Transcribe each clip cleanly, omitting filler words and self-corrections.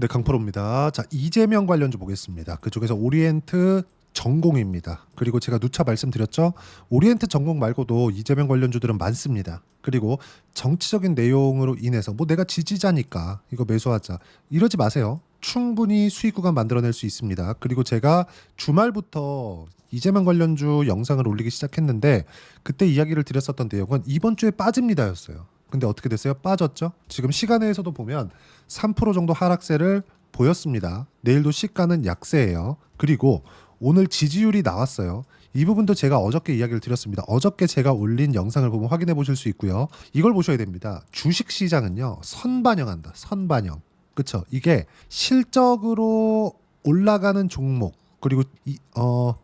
네, 강프로입니다. 자, 이재명 관련주 보겠습니다. 그쪽에서 오리엔트 전공입니다. 그리고 제가 누차 말씀드렸죠. 오리엔트 전공 말고도 이재명 관련주들은 많습니다. 그리고 정치적인 내용으로 인해서 뭐 내가 지지자니까 이거 매수하자 이러지 마세요. 충분히 수익 구간 만들어낼 수 있습니다. 그리고 제가 주말부터 이재명 관련주 영상을 올리기 시작했는데 그때 이야기를 드렸었던 내용은 이번 주에 빠집니다였어요. 근데 어떻게 됐어요? 빠졌죠. 지금 시간에서도 보면 3% 정도 하락세를 보였습니다. 내일도 시가는 약세예요. 그리고 오늘 지지율이 나왔어요. 이 부분도 제가 어저께 이야기를 드렸습니다. 어저께 제가 올린 영상을 보면 확인해 보실 수 있고요. 이걸 보셔야 됩니다. 주식 시장은요. 선반영한다. 선반영. 그렇죠? 이게 실적으로 올라가는 종목 그리고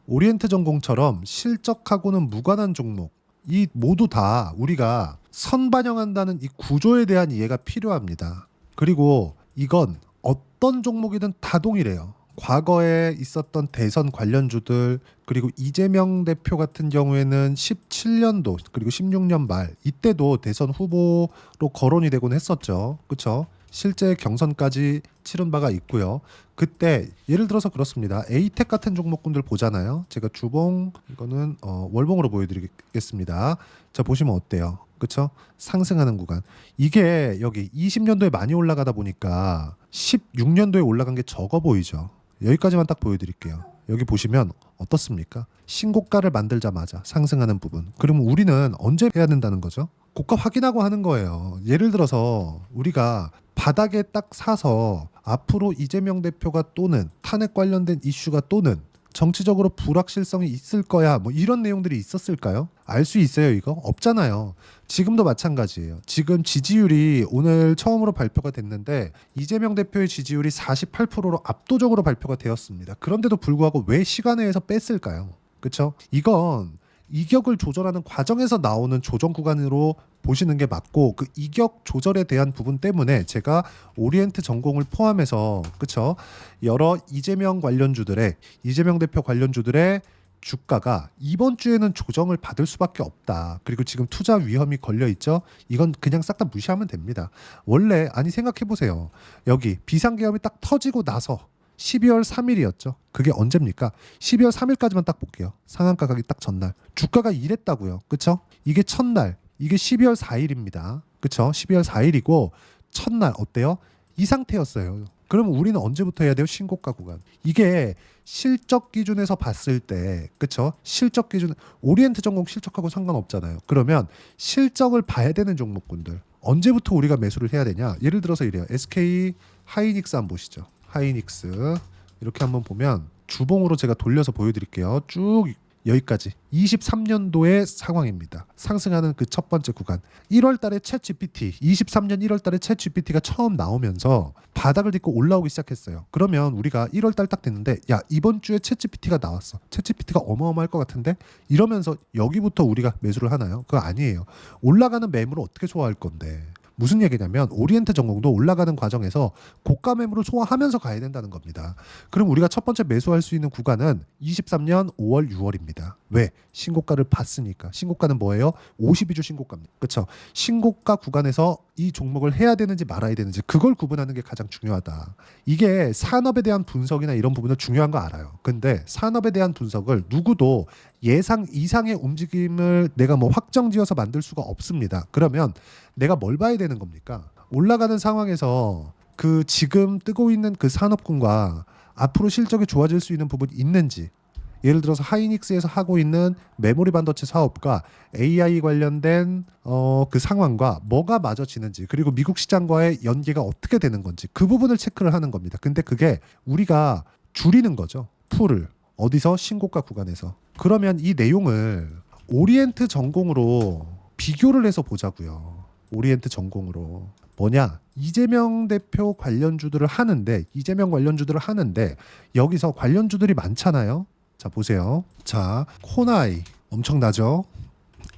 오리엔트 전공처럼 실적하고는 무관한 종목 이 모두 다 우리가 선반영한다는 이 구조에 대한 이해가 필요합니다. 그리고 이건 어떤 종목이든 다 동일해요. 과거에 있었던 대선 관련주들 그리고 이재명 대표 같은 경우에는 17년도 그리고 16년 말 이때도 대선 후보로 거론이 되곤 했었죠. 그렇죠? 실제 경선까지 치른 바가 있고요. 그때 예를 들어서 그렇습니다. 에이텍 같은 종목군들 보잖아요. 제가 주봉 이거는 월봉으로 보여드리겠습니다. 자 보시면 어때요? 그렇죠? 상승하는 구간. 이게 여기 20년도에 많이 올라가다 보니까 16년도에 올라간 게 적어 보이죠. 여기까지만 딱 보여드릴게요. 여기 보시면 어떻습니까? 신고가를 만들자마자 상승하는 부분. 그러면 우리는 언제 해야 된다는 거죠? 고가 확인하고 하는 거예요. 예를 들어서 우리가 바닥에 딱 사서 앞으로 이재명 대표가 또는 탄핵 관련된 이슈가 또는 정치적으로 불확실성이 있을 거야 뭐 이런 내용들이 있었을까요? 알 수 있어요 이거? 없잖아요. 지금도 마찬가지예요. 지금 지지율이 오늘 처음으로 발표가 됐는데 이재명 대표의 지지율이 48%로 압도적으로 발표가 되었습니다. 그런데도 불구하고 왜 시간외에서 뺐을까요? 그렇죠? 이건 이격을 조절하는 과정에서 나오는 조정 구간으로 보시는 게 맞고 그 이격 조절에 대한 부분 때문에 제가 오리엔트 전공을 포함해서 그쵸 여러 이재명 대표 관련주들의 주가가 이번 주에는 조정을 받을 수밖에 없다. 그리고 지금 투자 위험이 걸려 있죠. 이건 그냥 싹 다 무시하면 됩니다. 원래 아니 생각해 보세요. 여기 비상계엄이 딱 터지고 나서 12월 3일이었죠. 그게 언제입니까? 12월 3일까지만 딱 볼게요. 상한가 가기 딱 전날. 주가가 이랬다고요. 그쵸? 이게 첫날. 이게 12월 4일입니다. 그쵸? 12월 4일이고 첫날 어때요? 이 상태였어요. 그럼 우리는 언제부터 해야 돼요? 신고가 구간. 이게 실적 기준에서 봤을 때 그쵸? 실적 기준 오리엔트 전공 실적하고 상관없잖아요. 그러면 실적을 봐야 되는 종목군들 언제부터 우리가 매수를 해야 되냐? 예를 들어서 이래요. SK 하이닉스 한번 보시죠. 하이닉스 이렇게 한번 보면 주봉으로 제가 돌려서 보여드릴게요. 쭉 여기까지 23년도의 상황입니다. 상승하는 그 첫 번째 구간 1월 달에 챗GPT 23년 1월 달에 챗GPT가 처음 나오면서 바닥을 딛고 올라오기 시작했어요. 그러면 우리가 1월 달 딱 됐는데 야 이번 주에 챗GPT가 나왔어. 챗GPT가 어마어마할 것 같은데 이러면서 여기부터 우리가 매수를 하나요? 그거 아니에요. 올라가는 매물을 어떻게 소화할 건데 무슨 얘기냐면 오리엔트 전공도 올라가는 과정에서 고가 매물을 소화하면서 가야 된다는 겁니다. 그럼 우리가 첫 번째 매수할 수 있는 구간은 23년 5월, 6월입니다. 왜? 신고가를 봤으니까. 신고가는 뭐예요? 52주 신고가입니다. 그렇죠? 신고가 구간에서 이 종목을 해야 되는지 말아야 되는지 그걸 구분하는 게 가장 중요하다. 이게 산업에 대한 분석이나 이런 부분은 중요한 거 알아요. 근데 산업에 대한 분석을 누구도 예상 이상의 움직임을 내가 뭐 확정지어서 만들 수가 없습니다. 그러면 내가 뭘 봐야 되는 겁니까? 올라가는 상황에서 그 지금 뜨고 있는 그 산업군과 앞으로 실적이 좋아질 수 있는 부분이 있는지 예를 들어서 하이닉스에서 하고 있는 메모리 반도체 사업과 AI 관련된 그 상황과 뭐가 맞아지는지 그리고 미국 시장과의 연계가 어떻게 되는 건지 그 부분을 체크를 하는 겁니다. 근데 그게 우리가 줄이는 거죠. 풀을 어디서? 신고가 구간에서. 그러면 이 내용을 오리엔트 전공으로 비교를 해서 보자고요. 오리엔트 전공으로 뭐냐? 이재명 대표 관련주들을 하는데 여기서 관련주들이 많잖아요. 자 보세요. 자 코나이 엄청나죠.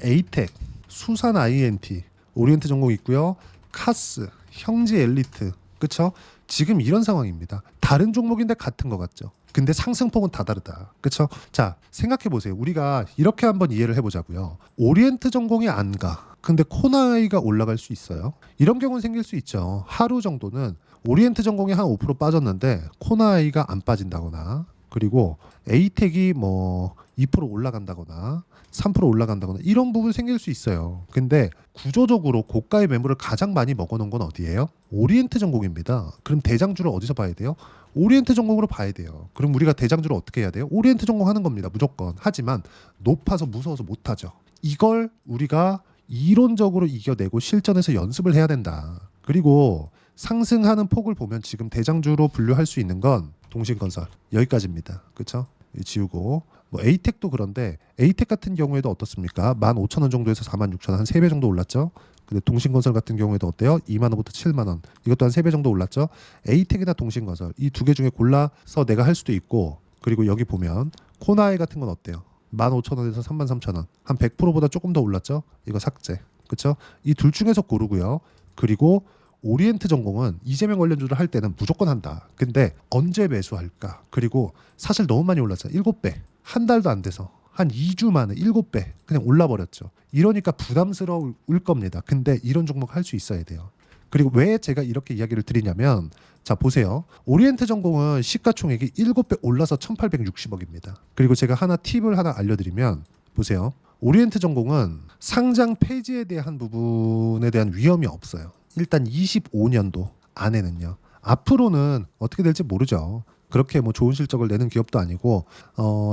에이텍, 수산 INT, 오리엔트 전공 있고요. 카스, 형지 엘리트, 그쵸? 지금 이런 상황입니다. 다른 종목인데 같은 것 같죠. 근데 상승폭은 다 다르다. 그쵸? 자 생각해 보세요. 우리가 이렇게 한번 이해를 해보자고요. 오리엔트 전공이 안 가. 근데 코나이가 올라갈 수 있어요. 이런 경우는 생길 수 있죠. 하루 정도는 오리엔트 전공이 한 5% 빠졌는데 코나이가 안 빠진다거나 그리고 에이텍이 뭐 2% 올라간다거나 3% 올라간다거나 이런 부분 생길 수 있어요. 근데 구조적으로 고가의 매물을 가장 많이 먹어놓은 건 어디예요? 오리엔트 전공입니다. 그럼 대장주를 어디서 봐야 돼요? 오리엔트 전공으로 봐야 돼요. 그럼 우리가 대장주를 어떻게 해야 돼요? 오리엔트 전공하는 겁니다. 무조건. 하지만 높아서 무서워서 못하죠. 이걸 우리가 이론적으로 이겨내고 실전에서 연습을 해야 된다. 그리고 상승하는 폭을 보면 지금 대장주로 분류할 수 있는 건 동신건설 여기까지입니다. 그렇죠? 지우고 뭐 에이텍도 그런데 에이텍 같은 경우에도 어떻습니까? 15,000원 정도에서 46,000원 한 3배 정도 올랐죠. 근데 동신건설 같은 경우에도 어때요? 2만 원부터 7만 원. 이것도 한 3배 정도 올랐죠. 에이텍이나 동신건설 이 두 개 중에 골라서 내가 할 수도 있고 그리고 여기 보면 코나이 같은 건 어때요? 15,000원에서 33,000원. 한 100%보다 조금 더 올랐죠. 이거 삭제. 그렇죠? 이 둘 중에서 고르고요. 그리고 오리엔트 전공은 이재명 관련주를 할 때는 무조건 한다. 근데 언제 매수할까? 그리고 사실 너무 많이 올랐잖아. 7배. 한 달도 안 돼서 한 2주 만에 7배 그냥 올라버렸죠. 이러니까 부담스러울 겁니다. 근데 이런 종목 할 수 있어야 돼요. 그리고 왜 제가 이렇게 이야기를 드리냐면 자 보세요. 오리엔트 전공은 시가총액이 7배 올라서 1860억입니다. 그리고 제가 하나 팁을 하나 알려드리면 보세요. 오리엔트 전공은 상장 폐지에 대한 부분에 대한 위험이 없어요. 일단 25년도 안에는요. 앞으로는 어떻게 될지 모르죠. 그렇게 뭐 좋은 실적을 내는 기업도 아니고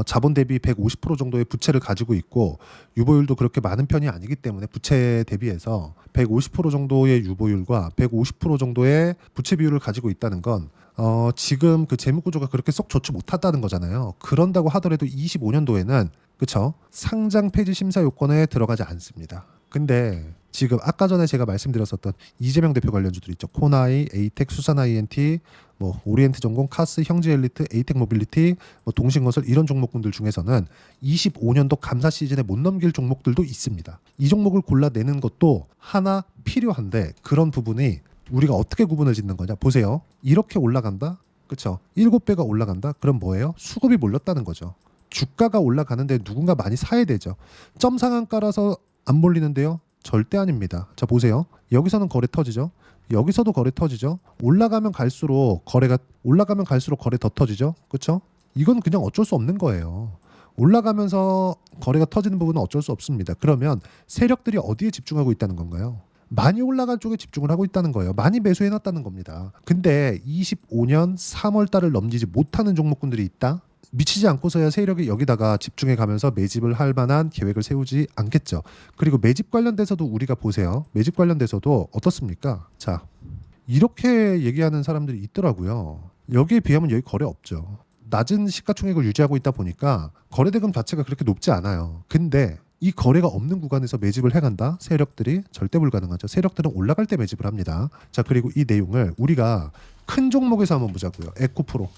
자본 대비 150% 정도의 부채를 가지고 있고 유보율도 그렇게 많은 편이 아니기 때문에 부채 대비해서 150% 정도의 유보율과 150% 정도의 부채 비율을 가지고 있다는 건 지금 그 재무 구조가 그렇게 썩 좋지 못하다는 거잖아요. 그런다고 하더라도 25년도에는 그렇죠? 상장 폐지 심사 요건에 들어가지 않습니다. 근데 지금 아까 전에 제가 말씀드렸었던 이재명 대표 관련주들 있죠. 코나이, 에이텍, 수산 INT, 뭐 오리엔트 전공, 카스, 형제 엘리트, 에이텍 모빌리티, 뭐 동신건설 이런 종목군들 중에서는 25년도 감사 시즌에 못 넘길 종목들도 있습니다. 이 종목을 골라내는 것도 하나 필요한데 그런 부분이 우리가 어떻게 구분을 짓는 거냐? 보세요. 이렇게 올라간다? 그렇죠? 7배가 올라간다? 그럼 뭐예요? 수급이 몰렸다는 거죠. 주가가 올라가는데 누군가 많이 사야 되죠. 점 상한가라서 안 몰리는데요? 절대 아닙니다. 자 보세요. 여기서는 거래 터지죠. 여기서도 거래 터지죠. 올라가면 갈수록 거래 더 터지죠. 그렇죠? 이건 그냥 어쩔 수 없는 거예요. 올라가면서 거래가 터지는 부분은 어쩔 수 없습니다. 그러면 세력들이 어디에 집중하고 있다는 건가요? 많이 올라간 쪽에 집중을 하고 있다는 거예요. 많이 매수해놨다는 겁니다. 근데 25년 3월 달을 넘기지 못하는 종목군들이 있다? 미치지 않고서야 세력이 여기다가 집중해 가면서 매집을 할 만한 계획을 세우지 않겠죠. 그리고 매집 관련돼서도 우리가 보세요. 매집 관련돼서도 어떻습니까? 자, 이렇게 얘기하는 사람들이 있더라고요. 여기에 비하면 여기 거래 없죠. 낮은 시가총액을 유지하고 있다 보니까 거래대금 자체가 그렇게 높지 않아요. 근데 이 거래가 없는 구간에서 매집을 해간다? 세력들이 절대 불가능하죠. 세력들은 올라갈 때 매집을 합니다. 자, 그리고 이 내용을 우리가 큰 종목에서 한번 보자고요. 에코프로.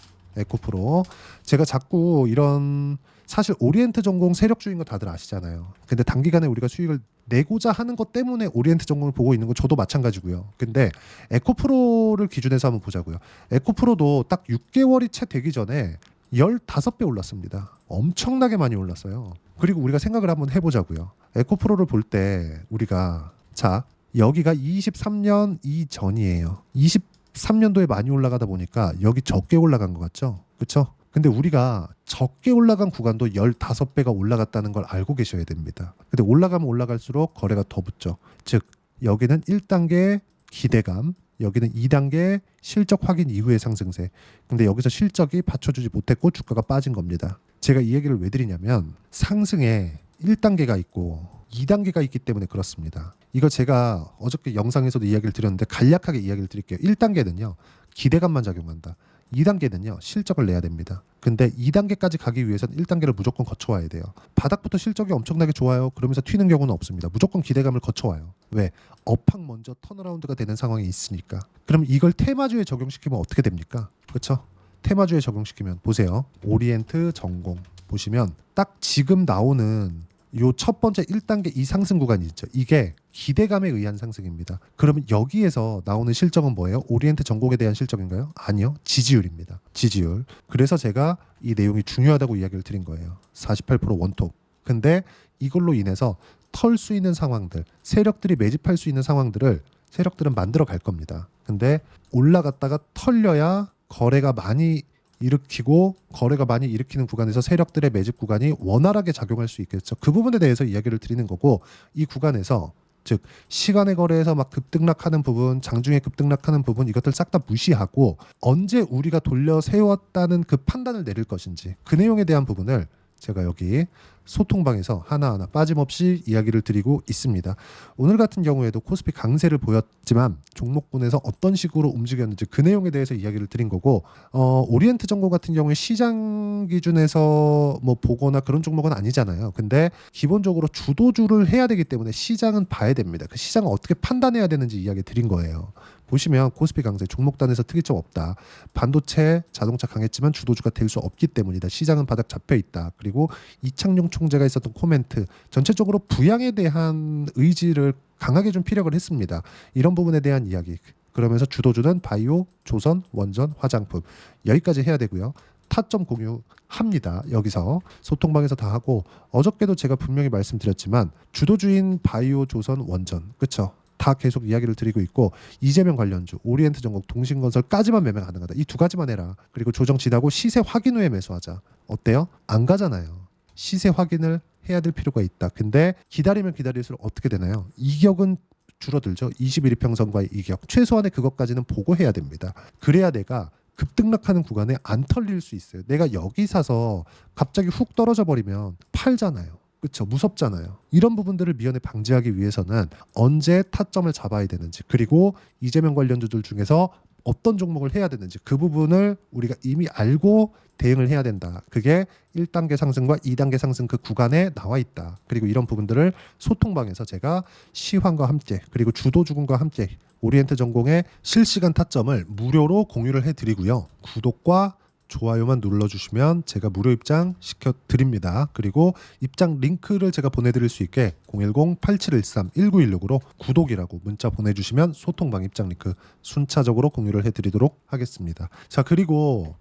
제가 자꾸 이런 사실 오리엔트 전공 세력주인 거 다들 아시잖아요. 근데 단기간에 우리가 수익을 내고자 하는 것 때문에 오리엔트 전공을 보고 있는 건 저도 마찬가지고요. 근데 에코프로를 기준해서 한번 보자고요. 에코프로도 딱 6개월이 채 되기 전에 15배 올랐습니다. 엄청나게 많이 올랐어요. 그리고 우리가 생각을 한번 해보자고요. 에코프로를 볼 때 우리가 자 여기가 23년 이전이에요. 23년도에 많이 올라가다 보니까 여기 적게 올라간 것 같죠? 그렇죠? 근데 우리가 적게 올라간 구간도 15배가 올라갔다는 걸 알고 계셔야 됩니다. 근데 올라가면 올라갈수록 거래가 더 붙죠. 즉 여기는 1단계 기대감, 여기는 2단계 실적 확인 이후의 상승세. 근데 여기서 실적이 받쳐주지 못했고 주가가 빠진 겁니다. 제가 이 얘기를 왜 드리냐면 상승에 1단계가 있고 2단계가 있기 때문에 그렇습니다. 이거 제가 어저께 영상에서도 이야기를 드렸는데 간략하게 이야기를 드릴게요. 1단계는요. 기대감만 작용한다. 2단계는요. 실적을 내야 됩니다. 근데 2단계까지 가기 위해서는 1단계를 무조건 거쳐와야 돼요. 바닥부터 실적이 엄청나게 좋아요. 그러면서 튀는 경우는 없습니다. 무조건 기대감을 거쳐와요. 왜? 업황 먼저 턴어라운드가 되는 상황이 있으니까. 그럼 이걸 테마주에 적용시키면 어떻게 됩니까? 그렇죠? 테마주에 적용시키면 보세요. 오리엔트 전공 보시면 딱 지금 나오는 요 첫 번째 1단계 이 상승 구간이 있죠. 이게 기대감에 의한 상승입니다. 그러면 여기에서 나오는 실적은 뭐예요? 오리엔트 전공에 대한 실적인가요? 아니요. 지지율입니다. 지지율. 그래서 제가 이 내용이 중요하다고 이야기를 드린 거예요. 48% 원톱. 근데 이걸로 인해서 털 수 있는 상황들, 세력들이 매집할 수 있는 상황들을 세력들은 만들어 갈 겁니다. 근데 올라갔다가 털려야 거래가 많이 일으키는 구간에서 세력들의 매집 구간이 원활하게 작용할 수 있겠죠. 그 부분에 대해서 이야기를 드리는 거고, 이 구간에서 즉 시간의 거래에서 막 급등락하는 부분, 장중에 급등락하는 부분, 이것들 싹 다 무시하고 언제 우리가 돌려 세웠다는 그 판단을 내릴 것인지, 그 내용에 대한 부분을 제가 여기 소통방에서 하나하나 빠짐없이 이야기를 드리고 있습니다. 오늘 같은 경우에도 코스피 강세를 보였지만 종목군에서 어떤 식으로 움직였는지 그 내용에 대해서 이야기를 드린 거고, 오리엔트 전공 같은 경우에 시장 기준에서 뭐 보거나 그런 종목은 아니잖아요. 근데 기본적으로 주도주를 해야 되기 때문에 시장은 봐야 됩니다. 그 시장을 어떻게 판단해야 되는지 이야기 드린 거예요. 보시면 코스피 강세 종목단에서 특이점 없다. 반도체, 자동차 강했지만 주도주가 될 수 없기 때문이다. 시장은 바닥 잡혀 있다. 그리고 이창용 총재가 있었던 코멘트, 전체적으로 부양에 대한 의지를 강하게 좀 피력을 했습니다. 이런 부분에 대한 이야기. 그러면서 주도주는 바이오, 조선, 원전, 화장품, 여기까지 해야 되고요. 타점 공유합니다. 여기서 소통방에서 다 하고, 어저께도 제가 분명히 말씀드렸지만 주도주인 바이오, 조선, 원전, 그렇죠? 다 계속 이야기를 드리고 있고, 이재명 관련주, 오리엔트 전공, 동신건설까지만 매매 가능하다. 이 두 가지만 해라. 그리고 조정 지나고 시세 확인 후에 매수하자. 어때요? 안 가잖아요. 시세 확인을 해야 될 필요가 있다. 근데 기다리면 기다릴수록 어떻게 되나요? 이격은 줄어들죠. 21 이평선과의 이격. 최소한의 그것까지는 보고 해야 됩니다. 그래야 내가 급등락하는 구간에 안 털릴 수 있어요. 내가 여기 사서 갑자기 훅 떨어져 버리면 팔잖아요. 그렇죠. 무섭잖아요. 이런 부분들을 미연에 방지하기 위해서는 언제 타점을 잡아야 되는지, 그리고 이재명 관련주들 중에서 어떤 종목을 해야 되는지, 그 부분을 우리가 이미 알고 대응을 해야 된다. 그게 1단계 상승과 2단계 상승 그 구간에 나와 있다. 그리고 이런 부분들을 소통방에서 제가 시황과 함께, 그리고 주도주군과 함께 오리엔트 전공의 실시간 타점을 무료로 공유를 해드리고요. 구독과 좋아요만 눌러주시면 제가 무료 입장 시켜드립니다. 그리고 입장 링크를 제가 보내드릴 수 있게 010-8713-1916으로 구독이라고 문자 보내주시면 소통방 입장 링크 순차적으로 공유를 해드리도록 하겠습니다. 자, 그리고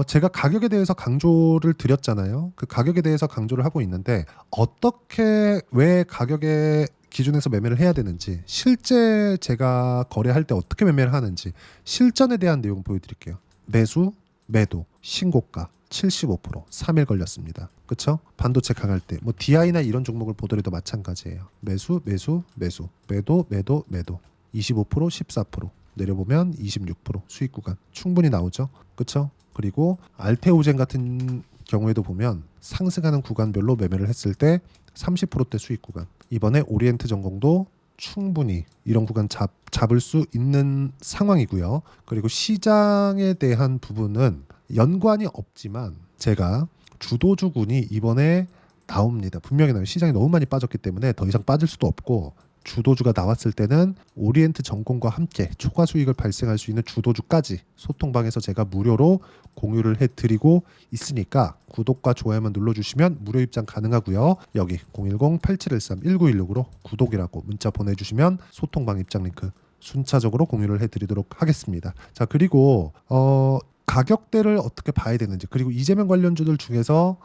제가 가격에 대해서 강조를 드렸잖아요. 그 가격에 대해서 강조를 하고 있는데, 어떻게 왜 가격에 기준에서 매매를 해야 되는지, 실제 제가 거래할 때 어떻게 매매를 하는지 실전에 대한 내용 보여드릴게요. 매수, 매도, 신고가 75%, 3일 걸렸습니다. 그렇죠? 반도체 강할 때 뭐 DI나 이런 종목을 보더라도 마찬가지예요. 매수, 매수, 매수, 매도, 매도, 매도. 25%, 14%, 내려보면 26% 수익 구간 충분히 나오죠. 그렇죠? 그리고 알테오젠 같은 경우에도 보면 상승하는 구간별로 매매를 했을 때 30%대 수익 구간. 이번에 오리엔트 전공도 충분히 이런 구간 잡을 수 있는 상황이고요. 그리고 시장에 대한 부분은 연관이 없지만 제가 주도주군이 이번에 나옵니다. 분명히 나와요. 시장이 너무 많이 빠졌기 때문에 더 이상 빠질 수도 없고, 주도주가 나왔을 때는 오리엔트 전공과 함께 초과 수익을 발생할 수 있는 주도주까지 소통방에서 제가 무료로 공유를 해드리고 있으니까 구독과 좋아요만 눌러주시면 무료 입장 가능하고요. 여기 010-8713-1916으로 구독이라고 문자 보내주시면 소통방 입장 링크 순차적으로 공유를 해드리도록 하겠습니다. 자, 그리고 가격대를 어떻게 봐야 되는지, 그리고 이재명 관련주들 중에서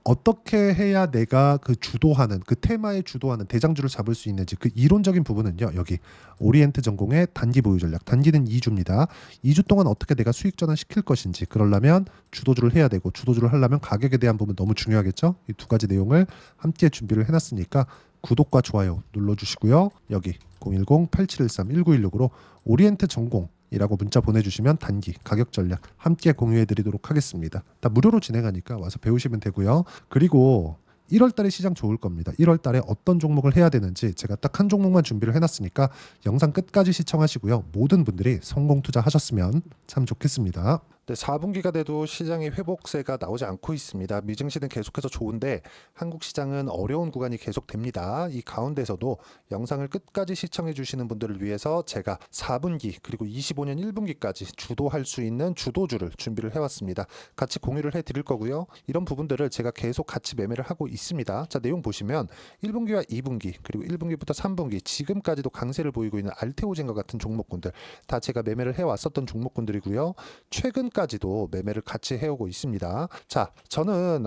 어떻게 해야 내가 그 주도하는, 그 테마에 주도하는 대장주를 잡을 수 있는지, 그 이론적인 부분은요, 여기 오리엔트 전공의 단기 보유 전략, 단기는 2주입니다. 2주 동안 어떻게 내가 수익 전환 시킬 것인지, 그러려면 주도주를 해야 되고, 주도주를 하려면 가격에 대한 부분 너무 중요하겠죠. 이 두 가지 내용을 함께 준비를 해놨으니까 구독과 좋아요 눌러주시고요. 여기 010-8713-1916으로 오리엔트 전공 이라고 문자 보내주시면 단기 가격 전략 함께 공유해드리도록 하겠습니다. 다 무료로 진행하니까 와서 배우시면 되고요. 그리고 1월달에 시장 좋을 겁니다. 1월달에 어떤 종목을 해야 되는지 제가 딱 한 종목만 준비를 해놨으니까 영상 끝까지 시청하시고요. 모든 분들이 성공 투자하셨으면 참 좋겠습니다. 네, 4분기가 돼도 시장의 회복세가 나오지 않고 있습니다. 미증시는 계속해서 좋은데 한국 시장은 어려운 구간이 계속됩니다. 이 가운데서도 영상을 끝까지 시청해 주시는 분들을 위해서 제가 4분기 그리고 25년 1분기까지 주도할 수 있는 주도주를 준비를 해왔습니다. 같이 공유를 해드릴 거고요. 이런 부분들을 제가 계속 같이 매매를 하고 있습니다. 자, 내용 보시면 1분기와 2분기 그리고 1분기부터 3분기 지금까지도 강세를 보이고 있는 알테오젠과 같은 종목군들 다 제가 매매를 해왔었던 종목군들이고요. 최근 지금까지도 매매를 같이 해오고 있습니다. 자, 저는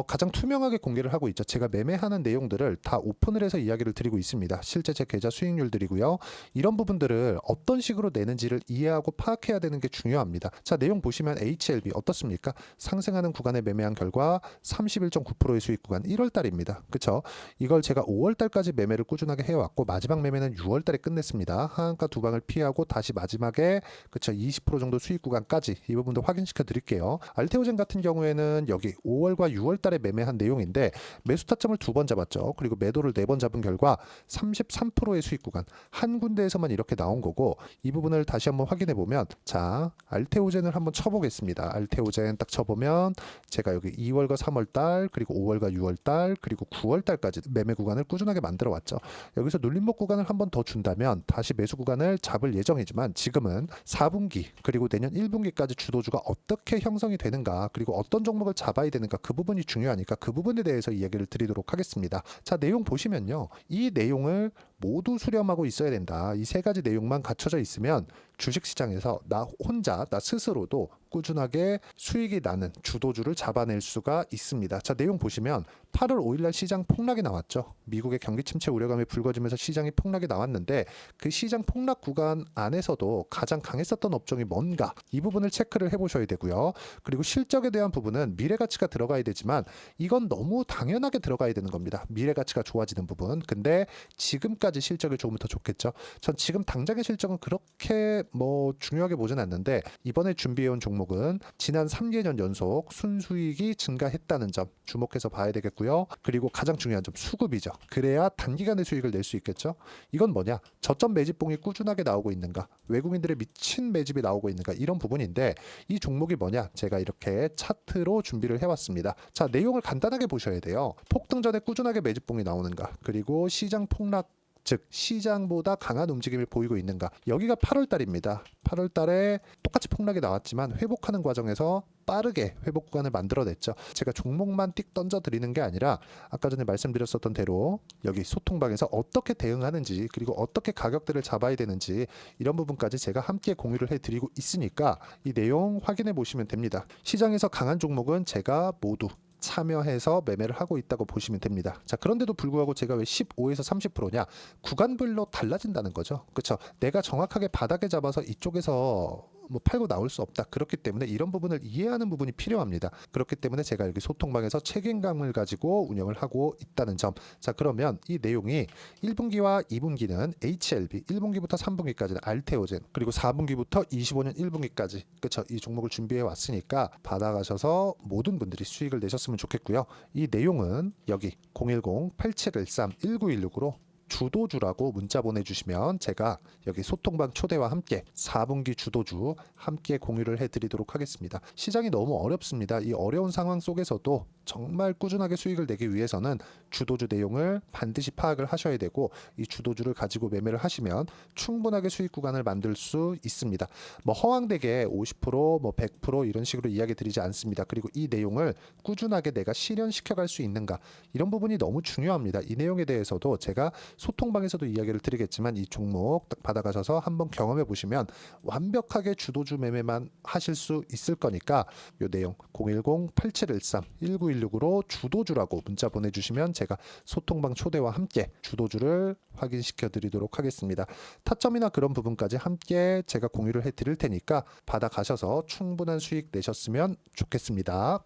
가장 투명하게 공개를 하고 있죠. 제가 매매하는 내용들을 다 오픈을 해서 이야기를 드리고 있습니다. 실제 제 계좌 수익률들이고요. 이런 부분들을 어떤 식으로 내는지를 이해하고 파악해야 되는 게 중요합니다. 자, 내용 보시면 HLB 어떻습니까? 상승하는 구간에 매매한 결과 31.9%의 수익 구간 1월 달입니다. 그쵸? 이걸 제가 5월 달까지 매매를 꾸준하게 해왔고 마지막 매매는 6월 달에 끝냈습니다. 하한가 두 방을 피하고 다시 마지막에 그쵸? 20% 정도 수익 구간까지 이 부분도 확인시켜 드릴게요. 알테오젠 같은 경우에는 여기 5월과 6월 달에 매매한 내용인데 매수 타점을 2번 잡았죠. 그리고 매도를 4번 잡은 결과 33%의 수익 구간 한 군데에서만 이렇게 나온 거고 이 부분을 다시 한번 확인해 보면 자 알테오젠을 한번 쳐보겠습니다. 알테오젠 딱 쳐보면 제가 여기 2월과 3월 달 그리고 5월과 6월 달 그리고 9월 달까지 매매 구간을 꾸준하게 만들어 왔죠. 여기서 눌림목 구간을 한번 더 준다면 다시 매수 구간을 잡을 예정이지만 지금은 4분기 그리고 내년 1분기까지 주도주가 어떻게 형성이 되는가 그리고 어떤 종목을 잡아야 되는가 그 부분이 중요하니까 그 부분에 대해서 이야기를 드리도록 하겠습니다. 자, 내용 보시면요. 이 내용을 모두 수렴하고 있어야 된다. 이 세 가지 내용만 갖춰져 있으면 주식시장에서 나 혼자 나 스스로도 꾸준하게 수익이 나는 주도주를 잡아낼 수가 있습니다. 자, 내용 보시면 8월 5일날 시장 폭락이 나왔죠. 미국의 경기 침체 우려감이 불거지면서 시장이 폭락이 나왔는데 그 시장 폭락 구간 안에서도 가장 강했었던 업종이 뭔가 이 부분을 체크를 해보셔야 되고요. 그리고 실적에 대한 부분은 미래가치가 들어가야 되지만 이건 너무 당연하게 들어가야 되는 겁니다. 미래가치가 좋아지는 부분. 근데 지금까지 실적이 조금 더 좋겠죠. 전 지금 당장의 실적은 그렇게 중요하게 보진 않는데 이번에 준비해온 종목은 지난 3개년 연속 순수익이 증가했다는 점 주목해서 봐야 되겠고요. 그리고 가장 중요한 점 수급이죠. 그래야 단기간에 수익을 낼 수 있겠죠. 이건 뭐냐? 저점 매집봉이 꾸준하게 나오고 있는가? 외국인들의 미친 매집이 나오고 있는가? 이런 부분인데 이 종목이 뭐냐? 제가 이렇게 차트로 준비를 해왔습니다. 자, 내용을 간단하게 보셔야 돼요. 폭등 전에 꾸준하게 매집봉이 나오는가? 그리고 시장 폭락 즉 시장보다 강한 움직임을 보이고 있는가. 여기가 8월 달입니다. 8월 달에 똑같이 폭락이 나왔지만 회복하는 과정에서 빠르게 회복 구간을 만들어냈죠. 제가 종목만 띡 던져 드리는 게 아니라 아까 전에 말씀드렸었던 대로 여기 소통방에서 어떻게 대응하는지 그리고 어떻게 가격대를 잡아야 되는지 이런 부분까지 제가 함께 공유를 해드리고 있으니까 이 내용 확인해 보시면 됩니다. 시장에서 강한 종목은 제가 모두 참여해서 매매를 하고 있다고 보시면 됩니다. 자, 그런데도 불구하고 제가 왜 15에서 30%냐? 구간별로 달라진다는 거죠. 그렇죠? 내가 정확하게 바닥에 잡아서 이쪽에서 팔고 나올 수 없다. 그렇기 때문에 이런 부분을 이해하는 부분이 필요합니다. 그렇기 때문에 제가 여기 소통방에서 책임감을 가지고 운영을 하고 있다는 점. 자, 그러면 이 내용이 1분기와 2분기는 HLB, 1분기부터 3분기까지는 알테오젠, 그리고 4분기부터 25년 1분기까지 그렇죠? 이 종목을 준비해 왔으니까 받아가셔서 모든 분들이 수익을 내셨으면 좋겠고요. 이 내용은 여기 010-8713-1916으로 주도주라고 문자 보내주시면 제가 여기 소통방 초대와 함께 4분기 주도주 함께 공유를 해드리도록 하겠습니다. 시장이 너무 어렵습니다. 이 어려운 상황 속에서도 정말 꾸준하게 수익을 내기 위해서는 주도주 내용을 반드시 파악을 하셔야 되고 이 주도주를 가지고 매매를 하시면 충분하게 수익 구간을 만들 수 있습니다. 허황되게 50% 100% 이런 식으로 이야기 드리지 않습니다. 그리고 이 내용을 꾸준하게 내가 실현시켜 갈 수 있는가 이런 부분이 너무 중요합니다. 이 내용에 대해서도 제가 소통방에서도 이야기를 드리겠지만 이 종목 딱 받아가셔서 한번 경험해 보시면 완벽하게 주도주 매매만 하실 수 있을 거니까 이 내용 010-8713-1916으로 주도주라고 문자 보내주시면 제가 소통방 초대와 함께 주도주를 확인시켜 드리도록 하겠습니다. 타점이나 그런 부분까지 함께 제가 공유를 해 드릴 테니까 받아가셔서 충분한 수익 내셨으면 좋겠습니다.